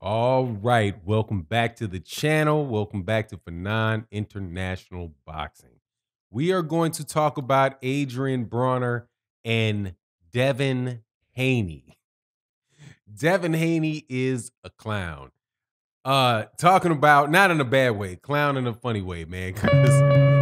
All right, welcome back to the channel. Welcome back to Fanon International Boxing. We are going to talk about Adrien Broner and Devin Haney. Devin Haney is a clown. Talking about, not in a bad way, clown in a funny way, man. Because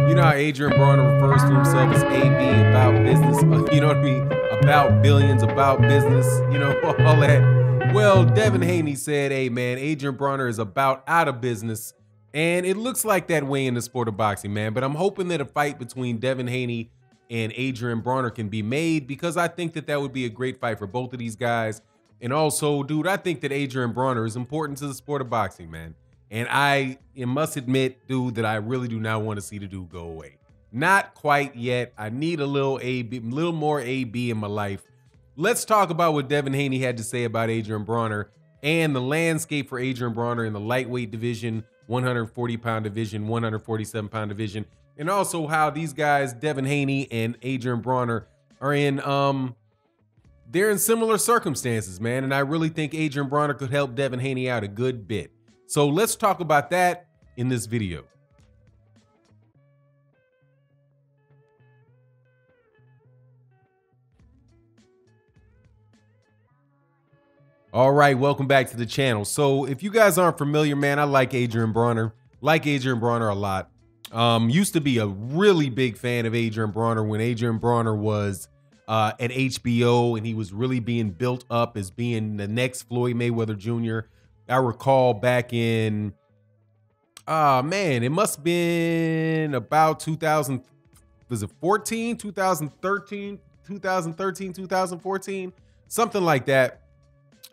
you know how Adrien Broner refers to himself as AB, about business, you know what I mean? About billions, about business, you know, all that. Well, Devin Haney said, hey, man, Adrien Broner is about out of business. And it looks like that way in the sport of boxing, man. But I'm hoping that a fight between Devin Haney and Adrien Broner can be made, because I think that that would be a great fight for both of these guys. And also, dude, I think that Adrien Broner is important to the sport of boxing, man. And I must admit, dude, that I really do not want to see the dude go away. Not quite yet. I need a little more AB in my life. Let's talk about what Devin Haney had to say about Adrien Broner and the landscape for Adrien Broner in the lightweight division, 140-pound division, 147-pound division, and also how these guys, Devin Haney and Adrien Broner, are in they're in similar circumstances, man. And I really think Adrien Broner could help Devin Haney out a good bit. So let's talk about that in this video. All right, welcome back to the channel. So if you guys aren't familiar, man, I like Adrien Broner. Like Adrien Broner a lot. Used to be a really big fan of Adrien Broner when Adrien Broner was at HBO and he was really being built up as being the next Floyd Mayweather Jr. I recall back in, man, it must have been about 2000, was it 14, 2013, 2014, something like that.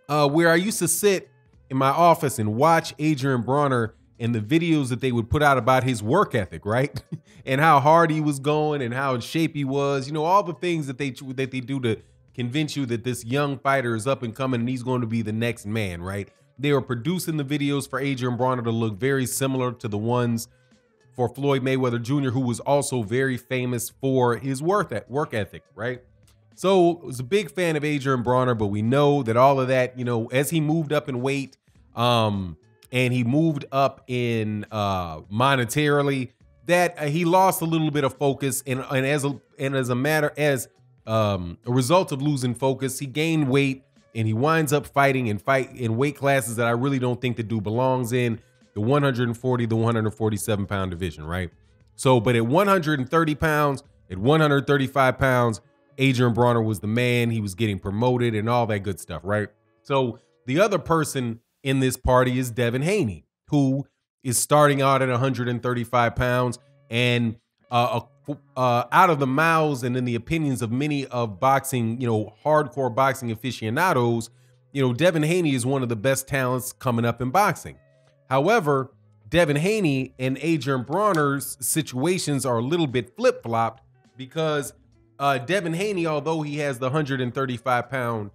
Where I used to sit in my office and watch Adrien Broner and the videos that they would put out about his work ethic, right? And how hard he was going and how in shape he was, you know, all the things that they do to convince you that this young fighter is up and coming and he's going to be the next man, right? They were producing the videos for Adrien Broner to look very similar to the ones for Floyd Mayweather Jr., who was also very famous for his work ethic, right? So I was a big fan of Adrien Broner, but we know that all of that, you know, as he moved up in weight, and he moved up in monetarily, that he lost a little bit of focus, and as a result of losing focus, he gained weight, and he winds up fighting in weight classes that I really don't think the dude belongs in, the 140, the 147 pound division, right? So, but at 130 pounds, at 135 pounds, Adrien Broner was the man. He was getting promoted and all that good stuff, right? So the other person in this party is Devin Haney, who is starting out at 135 pounds. And out of the mouths and in the opinions of many of boxing, you know, hardcore boxing aficionados, you know, Devin Haney is one of the best talents coming up in boxing. However, Devin Haney and Adrien Broner's situations are a little bit flip-flopped, because Devin Haney, although he has the 135 pound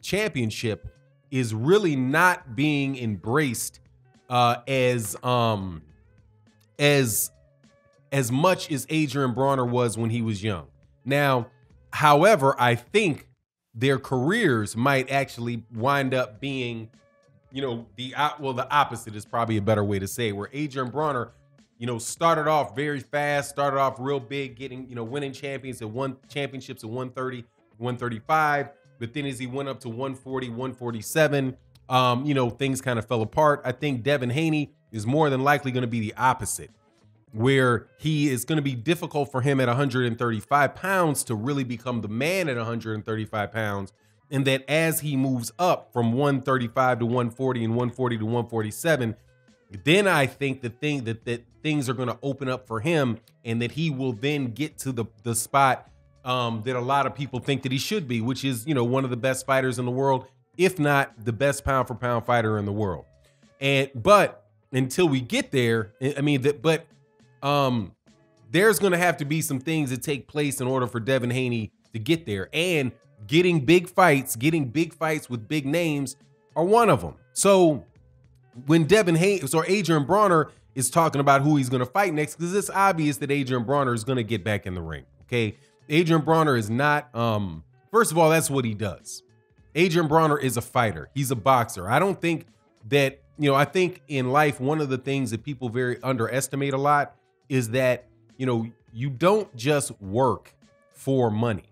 championship, is really not being embraced as much as Adrien Broner was when he was young. Now, however, I think their careers might actually wind up being, you know, the opposite is probably a better way to say it, where Adrien Broner, you know, started off very fast, started off real big, getting, you know, winning championships at 130, 135. But then as he went up to 140, 147, you know, things kind of fell apart. I think Devin Haney is more than likely going to be the opposite, where he is going to be difficult for him at 135 pounds to really become the man at 135 pounds. And that as he moves up from 135 to 140 and 140 to 147, then I think that things are going to open up for him, and that he will then get to the spot that a lot of people think that he should be, which is, you know, one of the best fighters in the world, if not the best pound for pound fighter in the world. But until we get there, I mean, there's going to have to be some things that take place in order for Devin Haney to get there, and getting big fights with big names are one of them. So when Adrien Broner is talking about who he's going to fight next, because it's obvious that Adrien Broner is going to get back in the ring, okay? Adrien Broner is not, first of all, that's what he does. Adrien Broner is a fighter. He's a boxer. I don't think that, I think in life, one of the things that people very underestimate a lot is that, you don't just work for money.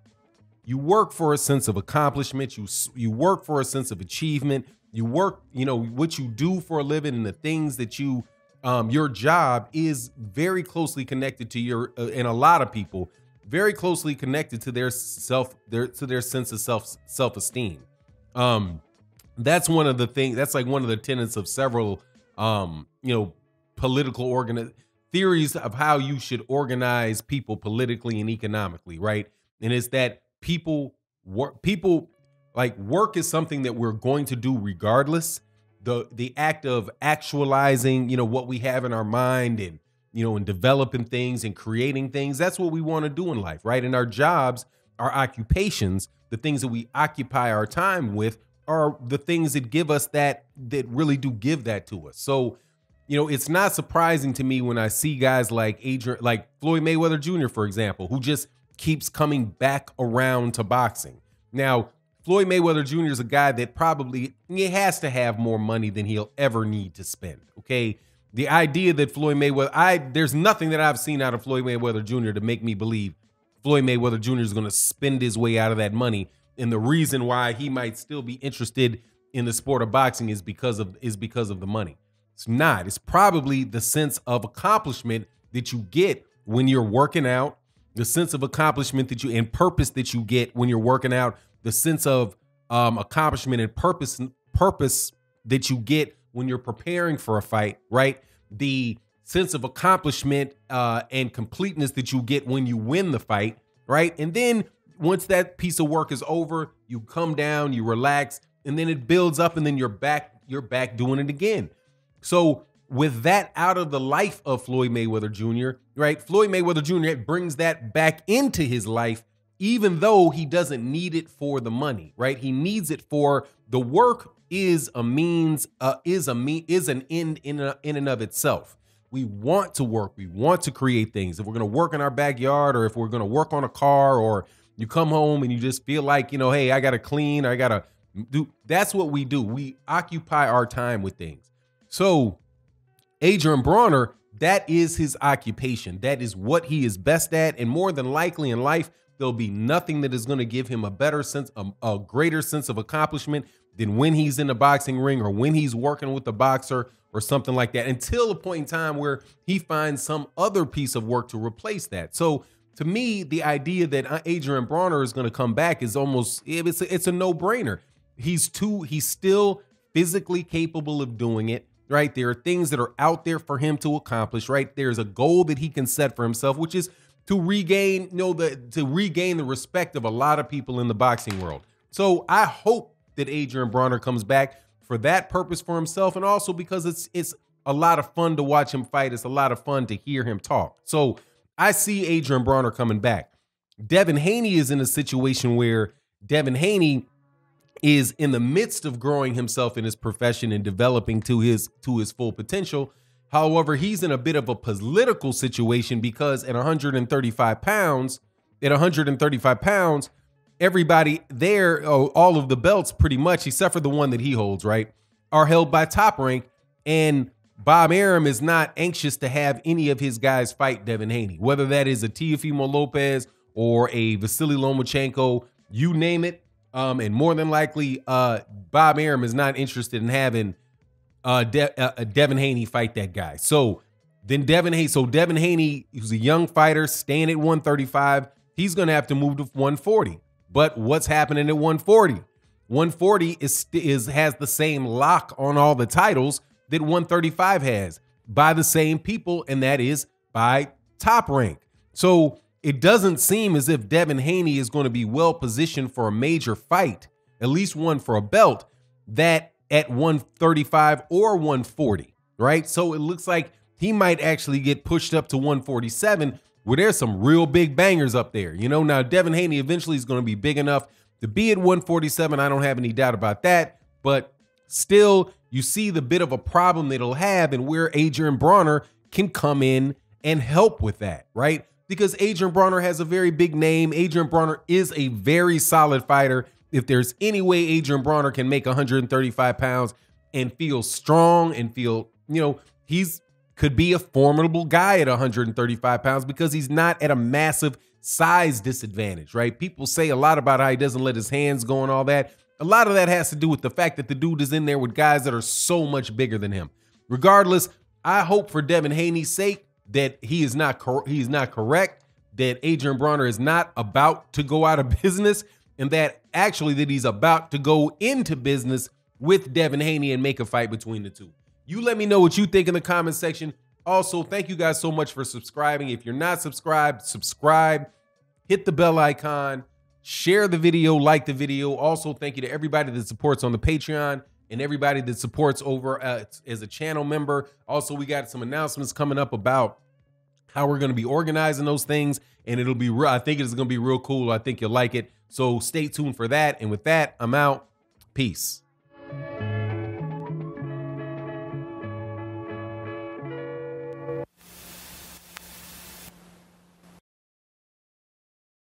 You work for a sense of accomplishment. You work for a sense of achievement. You work, what you do for a living and the things that your job is very closely connected to and a lot of people very closely connected to their sense of self-esteem. That's one of the things, that's like one of the tenets of several, political theories of how you should organize people politically and economically. Right. And it's that work is something that we're going to do regardless. The act of actualizing, what we have in our mind and, and developing things and creating things, that's what we want to do in life, right? And our jobs, our occupations, the things that we occupy our time with are the things that give us that really do give that to us. So, it's not surprising to me when I see guys like Floyd Mayweather Jr., for example, who just keeps coming back around to boxing. Now, Floyd Mayweather Jr. is a guy that he has to have more money than he'll ever need to spend. Okay. The idea that Floyd Mayweather, there's nothing that I've seen out of Floyd Mayweather Jr. to make me believe Floyd Mayweather Jr. is going to spend his way out of that money. And the reason why he might still be interested in the sport of boxing is because of the money. It's not. It's probably the sense of accomplishment that you get when you're working out, the sense of accomplishment and purpose that you get when you're working out, the sense of accomplishment and purpose that you get when you're preparing for a fight, right? The sense of accomplishment and completeness that you get when you win the fight, right? And then once that piece of work is over, you come down, you relax, and then it builds up, and then you're back doing it again. So with that out of the life of Floyd Mayweather Jr., right? Floyd Mayweather Jr. brings that back into his life, even though he doesn't need it for the money, right? He needs it for the work is a means, is an end in and of itself. We want to work. We want to create things. If we're going to work in our backyard, or if we're going to work on a car, or you come home and you just feel like, hey, I got to clean, or I got to do, that's what we do. We occupy our time with things. So Adrien Broner, that is his occupation. That is what he is best at. And more than likely in life, there'll be nothing that is going to give him a greater sense of accomplishment than when he's in the boxing ring or when he's working with the boxer or something like that, until a point in time where he finds some other piece of work to replace that. So to me, the idea that Adrien Broner is going to come back is almost, it's a no-brainer. He's still physically capable of doing it. Right. There are things that are out there for him to accomplish. Right. There's a goal that he can set for himself, which is to regain, the respect of a lot of people in the boxing world. So I hope that Adrien Broner comes back for that purpose for himself, and also because it's a lot of fun to watch him fight. It's a lot of fun to hear him talk. So I see Adrien Broner coming back. Devin Haney is in a situation where Devin Haney is in the midst of growing himself in his profession and developing to his full potential. However, he's in a bit of a political situation because at 135 pounds, everybody there, all of the belts pretty much, except for the one that he holds, right, are held by Top Rank. And Bob Arum is not anxious to have any of his guys fight Devin Haney, whether that is a Teofimo Lopez or a Vasily Lomachenko, you name it. And more than likely, Bob Arum is not interested in having Devin Haney fight that guy. So then Devin Haney, who's a young fighter, staying at 135, he's going to have to move to 140. But what's happening at 140? 140 has the same lock on all the titles that 135 has by the same people, and that is by Top Rank. So it doesn't seem as if Devin Haney is going to be well positioned for a major fight, at least one for a belt, that at 135 or 140, right? So it looks like he might actually get pushed up to 147, where there's some real big bangers up there. Now Devin Haney eventually is going to be big enough to be at 147. I don't have any doubt about that, but still you see the bit of a problem that it'll have and where Adrien Broner can come in and help with that, right? Because Adrien Broner has a very big name. Adrien Broner is a very solid fighter. If there's any way Adrien Broner can make 135 pounds, and feel strong and feel, he's could be a formidable guy at 135 pounds because he's not at a massive size disadvantage, right? People say a lot about how he doesn't let his hands go and all that. A lot of that has to do with the fact that the dude is in there with guys that are so much bigger than him. Regardless, I hope for Devin Haney's sake that he is not correct, that Adrien Broner is not about to go out of business, and that he's about to go into business with Devin Haney and make a fight between the two. You let me know what you think in the comment section. Also, thank you guys so much for subscribing. If you're not subscribed, subscribe, hit the bell icon, share the video, like the video. Also, thank you to everybody that supports on the Patreon and everybody that supports over as a channel member. Also, we got some announcements coming up about how we're going to be organizing those things, and it'll be real. I think it's going to be real cool. I think you'll like it. So stay tuned for that. And with that, I'm out. Peace.